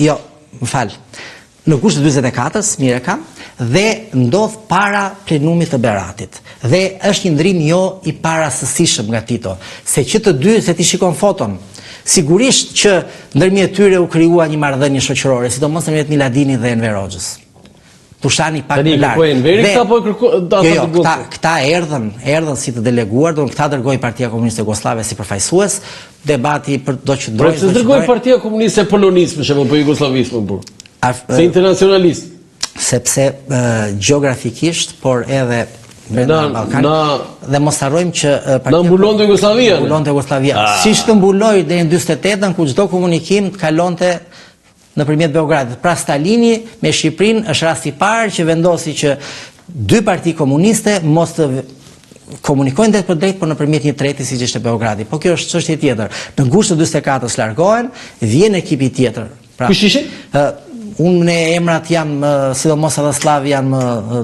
jo, më falë, në gusht të 44-s, mire kam, dhe ndodh para plenumit të Beratit. Dhe është një ndrim jo i parasësishëm nga Tito, se që të dy, se ti shikon foton, sigurisht që ndërmjet tyre u krijua një marrëdhënie shoqërore, sidomos ndërmjet Miladinit dhe Enver Hoxhës. Tushani pak më larg. Këta erdhën si të deleguar, këta dërgoi Partia Komuniste Jugoslave si përfaqësues, debati për do që drejtë. Pse dërgoi Partia Komuniste Polonisë për shembull për Jugosllavismën burr? Se internacionalist. Sepse gjeografikisht, por edhe në Ballkan, dhe mos harrojmë që Partia mbulonte Jugosllavia. Siç të mbuloi deri në 48-ën ku çdo komunikim të kalonte nëpërmjet Beogradit. Pra Stalini me Shqipërinë është rasti i parë që vendosi që dy parti komuniste mos të komunikojnë drejt për drejt, por nëpërmjet një treti siç ishte Beogradi. Po kjo është çështje tjetër. Në gusht të 44-s largohen, vjen ekipi tjetër. Kush ishin? Unë në emrat jam, sidomos edhe slav jam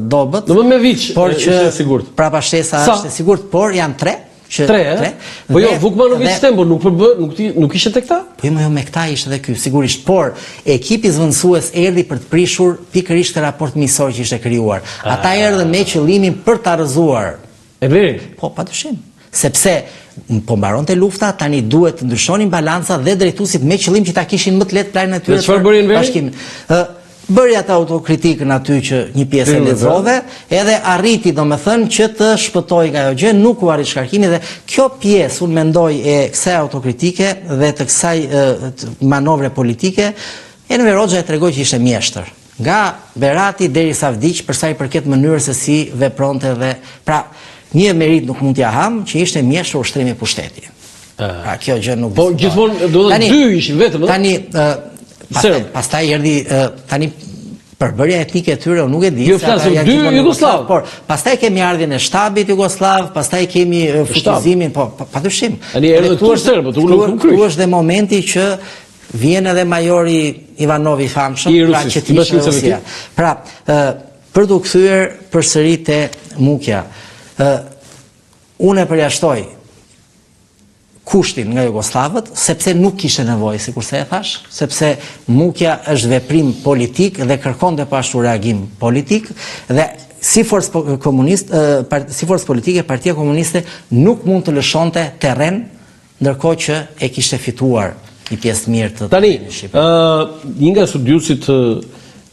dobët. Do me viç, por që sigurt. Prapa shtesa është e sigurt, por janë tre. Tre. Po jo, Vukmanović tempo nuk ishte te këta? Po jo, me këta ishte edhe ky, sigurisht. Por ekipi zvendësues erdhi për të prishur pikërisht të raport miqësor që ishte krijuar. Ata erdhën me qëllimin për ta rrëzuar. E vërë? Po, patyshim. Sepse po mbaronte lufta, tani duhet të ndryshonin balanca dhe drejtuesit me qëllim që ta kishin më të lehtë planin e tyre për bashkimin. Bëri atë autokritikën aty që një pjesë e lexove, edhe arriti domethënë që të shpëtojë nga ajo gjë, nuk u arrit shkarkimi dhe kjo pjesë unë mendoj e kësaj autokritike dhe të kësaj manovre politike, Enver Hoxha e tregoi që ishte mjeshtër. Nga Berati derisa vdiq për sa i përket mënyrës se si vepronte dhe pra një merit nuk mund t'ja ham që ishte mjeshtër ushtrimi i pushtetit. Pra kjo gjë nuk. Po gjithmonë do të dy ishin vetëm. Tani pastaj erdhi tani përbërja etnike e tyre, nuk e di. Jo flasim dy Jugosllav, por pastaj kemi ardhjen e shtabit Jugosllav, pastaj kemi fuqizimin, po padyshim. Tani erdhën këtu serbët, u nuk kryq. Ku është dhe momenti që vjen edhe majori Ivanov i famshëm, pra që ti Rusia. Pra, për të kthyer përsëri te Mukja, unë e përjashtoj kushtin nga Jugoslavët, sepse nuk kishte nevojë, sikurse e thash, sepse Mukja është veprim politik dhe kërkonte po ashtu reagim politik dhe si forcë komuniste, si forcë politike, Partia Komuniste nuk mund të lëshonte terren, ndërkohë që e kishte fituar një pjesë mirë të tani. Një nga studiuesit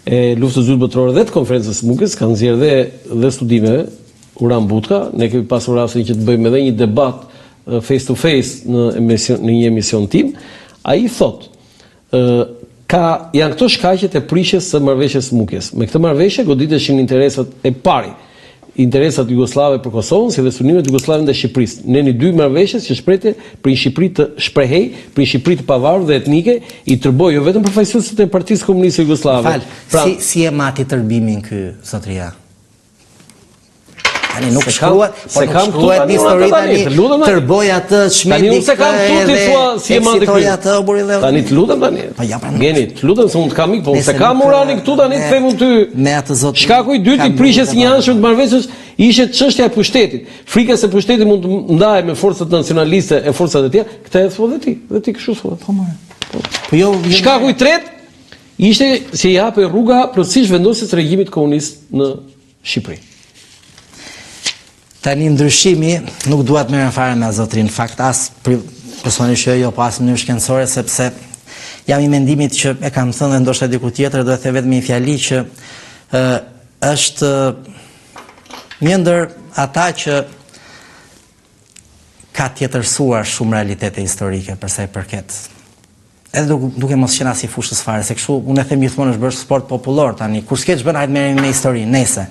e luftës së dytë botërore dhe të konferencës Mukës kanë nxjerrë dhe studimeve, Uran Butka, ne kemi pasur rastin që të bëjmë edhe një debat face to face në një emision tim, ai thot janë këto shkaqet e prishjes së marrëveshjes së Mukjes. Me këtë marrëveshje goditeshin interesat e pari, interesat jugoslave për Kosovën, si dhe sulmimet jugoslave ndaj Shqipërisë. Në një dy marrëveshjes që shprehte për një Shqipëri të shprehej, për një Shqipëri të pavarur dhe etnike, i tërboi jo vetëm përfaqësuesit e Partisë Komuniste Jugoslave. Si e mati tërbimin ky zotëria? Tani nuk shkruat, por nuk shkruat një histori tani, tërboj atë Shmeti edhe tani të lutem tani. Geni, të lutem se unë të kam ik, po se kam moralin këtu tani të them ty. Me atë zot. Shkaku i dytë i prishjes një anshëm të marrëveshjes ishte çështja e pushtetit. Frika se pushteti mund të ndahet me forcat nacionaliste e forcat e tjera, këtë e thua dhe ti kështu thua. Po jo, shkaku i tretë ishte se i hapë rruga plotësisht vendosjes së regjimit komunist në Shqipëri. Tani ndryshimi nuk duhet merren fare me zotrin, fakt as personalisht jo, po as në mënyrë shkencore, sepse jam i mendimit që e kam thënë dhe ndoshta diku tjetër, do të them vetëm një fjali që është një ndër ata që ka tjetërsuar shumë realitete historike për sa i përket. Edhe duke mos qenë as i fushës fare, se kështu unë e them gjithmonë është bërë sport popullor tani, kur s'ke ç'bën hajt merremi me historinë, nëse.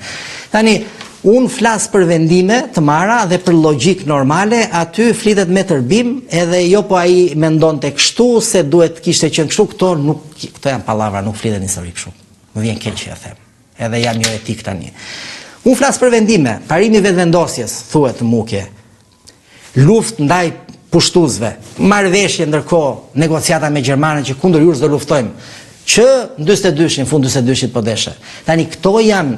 Tani unë flas për vendime të marra dhe për logjik normale, aty flitet me tërbim, edhe jo po ai mendonte kështu se duhet kishte qenë kështu, këto janë pallavra, nuk flitet histori kështu. Më vjen keq që e them. Edhe jam jo etik tani. Unë flas për vendime, parimi vetvendosjes, thuhet në Mukje. Luftë ndaj pushtuesve, marrëveshje ndërkohë, negociata me gjermanët që kundër jush do luftojmë, që në 42-shin, fund 42-shit po deshe. Tani këto janë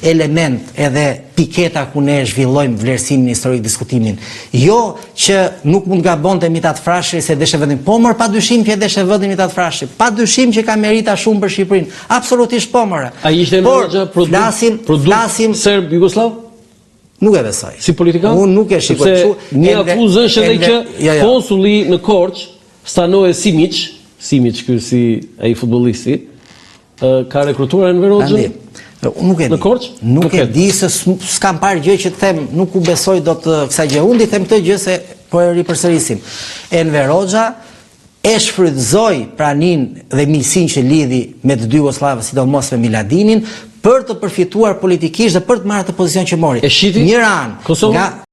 element edhe piketa ku ne zhvillojmë vlerësimin historik, diskutimin. Jo që nuk mund gabonte Mithat Frashëri se deshe vendim, po mor pa dyshim që deshe vendim Mithat Frashëri, pa dyshim që ka merita shumë për Shqipërinë, absolutisht po more. Ai ishte në produkt serb jugoslav? Nuk e besoj. Si politikan? Unë nuk e shikoj kështu. Një akuzë është edhe që konsulli në Korçë, Stanoje Simić ky si ai futbollisti, ka rekrutuar Enver Hoxhën. Nuk e di. Në Korçë? Nuk e di se s'kam parë gjë që të them, nuk u besoj dot kësaj gjë. Unë di them këtë gjë se po e ripërsërisim. Enver Hoxha e shfrytëzoi praninë dhe miqësinë që lidhi me të dy Jugoslavët, sidomos me Miladinin, për të përfituar politikisht dhe për të marrë atë pozicion që mori. E shiti? Njëra anë Kosovë? Nga